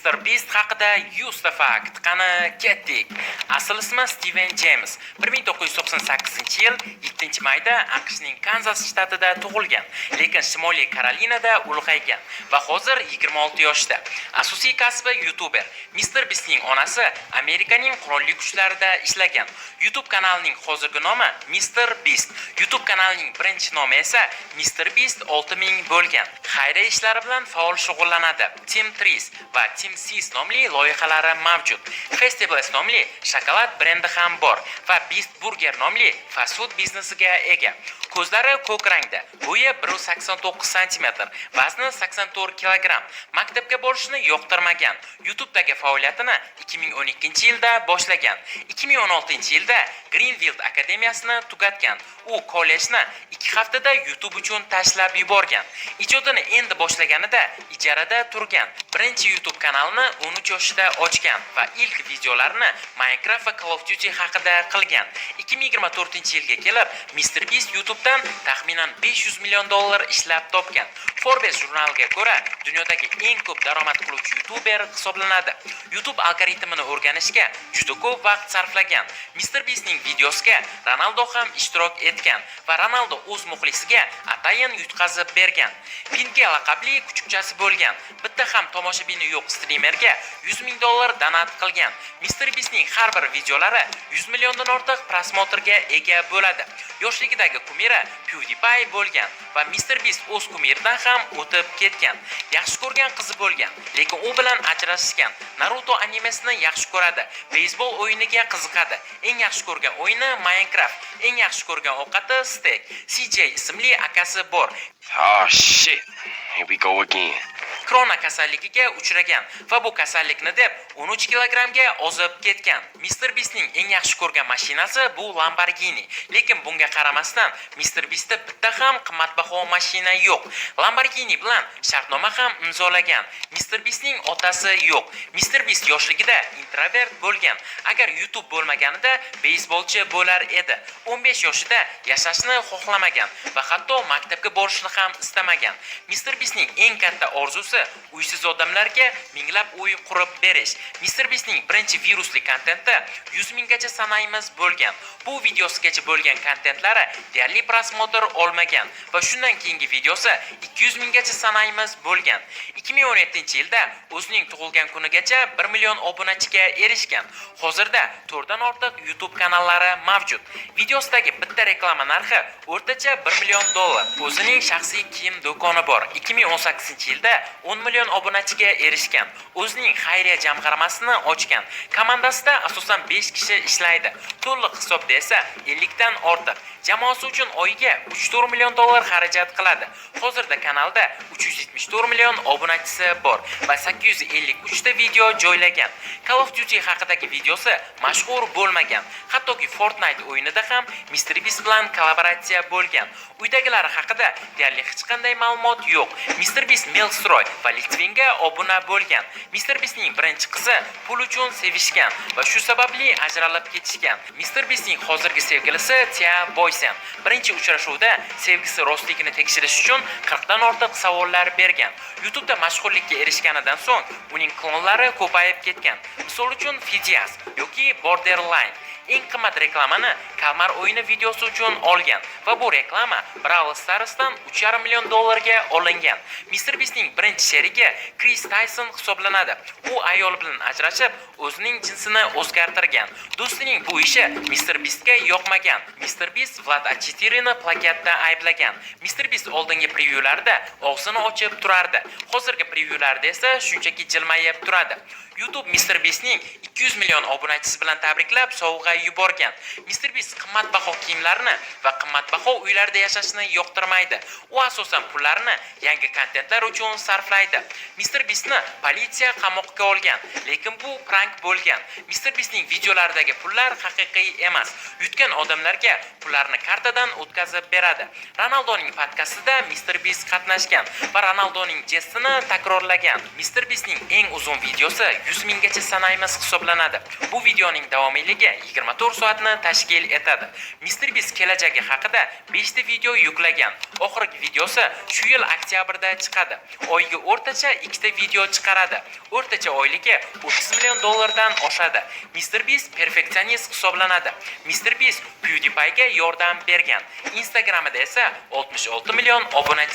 Mr. Beast haqida 100 ta fakt. Qani ketdik. Asl ismi Steven James. 1998-yil 7-mayda AQShning Kanzas shtatida tug'ilgan, lekin Shimoliy Karolinada ulg'aygan va hozir 26 yoshda. Asosiy kasbi YouTuber. Mr. Beastning onasi Amerikaning qurolli kuchlarida ishlagan. YouTube kanalining hozirgi nomi Mr. Beast. YouTube kanalining birinchi nomi esa Mr. Beast 6000 bo'lgan. Xayriya ishlari bilan faol shug'ullanadi. Team Trees va Team Seas nomli loyihalari mavjud. Festivals nomli shokolad brendi ham bor va Beast Burger nomli fast food biznesiga ega. Ko'zlari ko'k rangda, bo'yi 189 cm, vazni 84 kg. Maktabga borishni yoqtirmagan. YouTube'dagi faoliyatini 2012-yilda boshlagan. 2016-yilda Greenfield akademiyasini tugatgan. U kollejni 2 haftada YouTube uchun tashlab yuborgan. Ijodini endi boshlaganida ijarada turgan. Birinchi YouTube kanalini 13 yoshida ochgan va ilk videolarini Minecraft va Call of Duty haqida qilgan. 2024-yilga kelib Mr. Beast YouTube'dan taxminan $500 million ishlab topgan. Forbes jurnaliga ko'ra, dunyodagi eng ko'p daromad qiluvchi YouTuber hisoblanadi. YouTube algoritmini o'rganishga juda ko'p vaqt sarflagan. Mr. Beastning videosiga Ronaldo ham ishtirok etgan va Ronaldo o'z muxlisiga atayin yutqazib bergan. Pinky laqabli kuchukchasi bo'lgan. Bitta ham tomoshabini yo'q streamerga $100 ming donat qilgan. Mr. Beastning har bir videolari 100 milliondan ortiq prosmotrga ega bo'ladi. Yoshligidagi kumiri PewDiePie bo'lgan va Mr. Beast o'z kumiridan ham o'tib ketgan. Yaxshi ko'rgan qizi bo'lgan, lekin u bilan ajrashgan. Naruto animesini yaxshi ko'radi. Beysbol o'yiniga qiziqadi. Eng yaxshi ko'rgan o'yini Minecraft. Eng yaxshi ko'rgan ovqati steak. CJ ismli akasi bor. Oh shit. Here we go again. Krona kasalligiga uchragan va bu kasallikni deb 13 kilogramga ozib ketgan. Mr. Beastning eng yaxshi ko'rgan mashinasi bu Lamborghini, lekin bunga qaramasdan Mr. Beastda bitta ham qimmatbaho mashina yo'q. Lamborghini bilan shartnoma ham imzolagan. Mr. Beastning otasi yo'q. Mr. Beast yoshligida introvert bo'lgan. Agar YouTube bo'lmaganida beysbolchi bo'lar edi. 15 yoshida yashashni xohlamagan va hatto maktabga borishni ham istamagan. Mr. Beastning eng katta orzusi uysiz odamlarga minglab uy qurib berish. Mr. Beastning birinchi virusli kontenti 100 minggacha sanaymiz bo'lgan. Bu videosigacha bo'lgan kontentlari deyarli prosmotr olmagan va shundan keyingi videosi 200 minggacha sanaymiz bo'lgan. 2017-yilda o'zining tug'ilgan kunigacha 1 million obunachiga erishgan. Hozirda 4 dan ortiq YouTube kanallari mavjud. Videosidagi bitta reklama narxi o'rtacha $1 million. O'zining shaxsiy kiyim do'koni bor. 2018-yilda 10 million obunachiga erishgan. O'zining xayriya jamg'armasini ochgan. Komandasida asosan 5 kishi ishlaydi. To'liq hisobda esa 50 dan ortiq. Jamoasi uchun oyiga $3-4 million xarajat qiladi. Hozirda kanalda 374 million obunachisi bor va 853 ta video joylagan. Call of Duty haqidagi videosi mashhur bo'lmagan. Hattoki Fortnite o'yinida ham Mr. Beast bilan kollaboratsiya bo'lgan. Uydagilari haqida deyarli hech qanday ma'lumot yo'q. Mr. Beast Milstroy va Litvinga obuna bo'lgan. Mr. Beastning birinchi qizi pul uchun sevishgan va shu sababli ajralib ketishgan. Mr. Beastning hozirgi sevgilisi Tia Boysen birinchi uchrashuvda sevgisi rostligini tekshirish uchun 40 dan ortiq savollar bergan. YouTube'da mashhurlikka erishganidan so'ng uning klonlari ko'payib ketgan. Misol uchun Fidias yoki Borderline eng qimmat reklamani Kalmar o'yini videosi uchun olgan va bu reklama Brawl Stars'dan $3,5 million ga olingan. Mr. Beastning birinchi sherigi Chris Tyson hisoblanadi. U ayol bilan ajrashib, o'zining jinsini o'zgartirgan. Do'stining bu ishi Mr. Beastga yoqmagan. Mr. Beast Vlad A4ni plakatda ayblagan. Mr. Beast oldingi prevyularda og'zini ochib turardi. Hozirgi prevyularda esa shunchaki jilmayib turadi. YouTube Mr. Beastning 200 million obunachisi bilan tabriklab sovg'a yuborgan. Mr. Beast qimmatbaho kiyimlarni va qimmatbaho uylarda yashashni yoqtirmaydi. U asosan pullarni yangi kontentlar uchun sarflaydi. Mr. Beastni politsiya qamoqqa olgan, lekin bu prank bo'lgan. Mr. Beastning videolaridagi pullar haqiqiy emas. Yutgan odamlarga pullarni kartadan o'tkazib beradi. Ronaldoning podkastida Mr. Beast qatnashgan va Ronaldoning jestini takrorlagan. Mr. Beastning eng uzun videosi 100 minggacha sanaymiz hisoblanadi. Bu videoning davomiyligi 24 soatni tashkil etadi. MrBeast kelajagi haqida 5 ta video yuklagan. Oxirgi videosi shu yil oktyabrda chiqadi. Oyiga o'rtacha 2 ta video chiqaradi. O'rtacha oyligi $30 million dan oshadi. MrBeast perfeksionist hisoblanadi. MrBeast PewDiePie'ga yordam bergan. Instagramida esa 66 million obunachisi